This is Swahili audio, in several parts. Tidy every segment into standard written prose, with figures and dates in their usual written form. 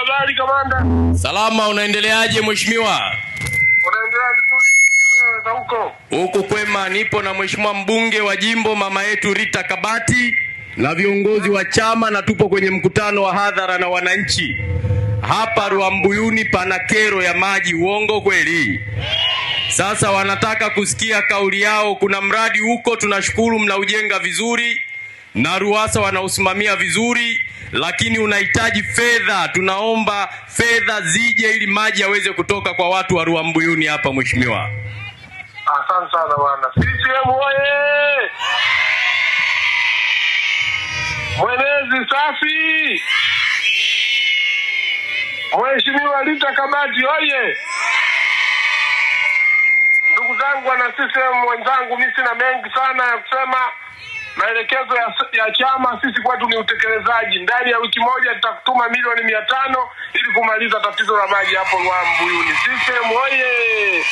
habari kamanda? Salama, unaendeleaje mheshimiwa? Unaendelea vizuri za huko? Huko kwema, nipo na mheshimiwa mbunge wa jimbo mama yetu Rita Kabati na viongozi wa chama, na tupo kwenye mkutano wa hadhara na wananchi. Hapa Ruambuyuni pana kero ya maji, uongo kweli? Sasa wanataka kusikia kauli yao. Kuna mradi huko, tunashukuru mnaujenga vizuri na RUWASA wanausimamia vizuri, lakini unahitaji fedha. Tunaomba fedha zije ili maji yaweze kutoka kwa watu wa Ruambuyuni hapa mheshimiwa. Asante sana bwana. CCM oye! Mwenezi safi! Mheshimiwa Rita Kabati oye! Ndugu zangu wana CCM wenzangu, mimi sina mengi sana ya kusema. Maelekezo ya chama sisi kwetu ni utekelezaji. Ndani ya wiki moja tutakutuma milioni 500 ili kumaliza tatizo la maji hapo Ruambuyuni. CCM oye!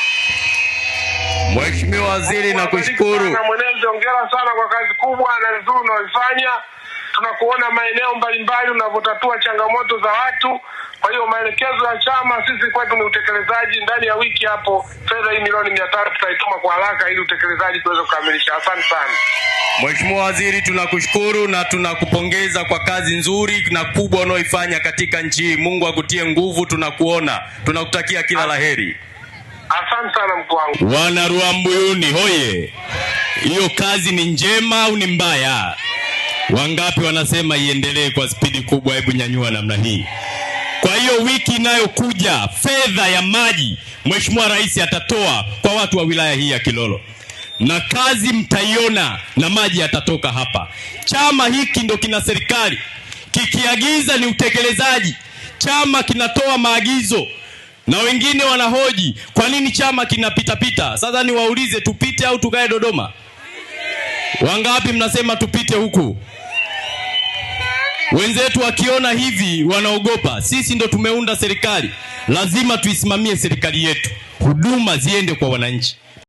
Mheshimiwa Waziri, nakushukuru. Na mwenezi, hongera sana kwa kazi kubwa na nzuri unayoifanya. Tunakuona maeneo mbalimbali unavyotatua changamoto za watu. Kwa hiyo maelekezo ya chama sisi kwetu ni utekelezaji. Ndani ya wiki hapo fedha hii milioni 500 tutaituma kwa haraka ili utekelezaji tuweze kukamilisha. Asante sana. Mheshimiwa Waziri, tunakushukuru na tunakupongeza kwa kazi nzuri na kubwa unayoifanya katika nchi hii. Mungu akutie nguvu, tunakuona. Tunakutakia kila laheri. Asante sana mkuu wangu. Wana Ruambuyuni hoye. Hiyo kazi ni njema au ni mbaya? Wangapi wanasema iendelee kwa spidi kubwa? Hebu nyanyua namna hii. Kwa hiyo wiki inayokuja fedha ya maji Mheshimiwa Rais atatoa kwa watu wa wilaya hii ya Kilolo. Na kazi mtaiona na maji yatatoka hapa. Chama hiki ndo kina serikali. Kikiagiza ni utekelezaji. Chama kinatoa maagizo. Na wengine wanahoji kwa nini chama kinapita. Sasa niwaulize, tupite au tukae Dodoma? Wangapi mnasema tupite huku? Wenzetu wakiona hivi wanaogopa. Sisi ndo tumeunda serikali. Lazima tuisimamie serikali yetu. Huduma ziende kwa wananchi.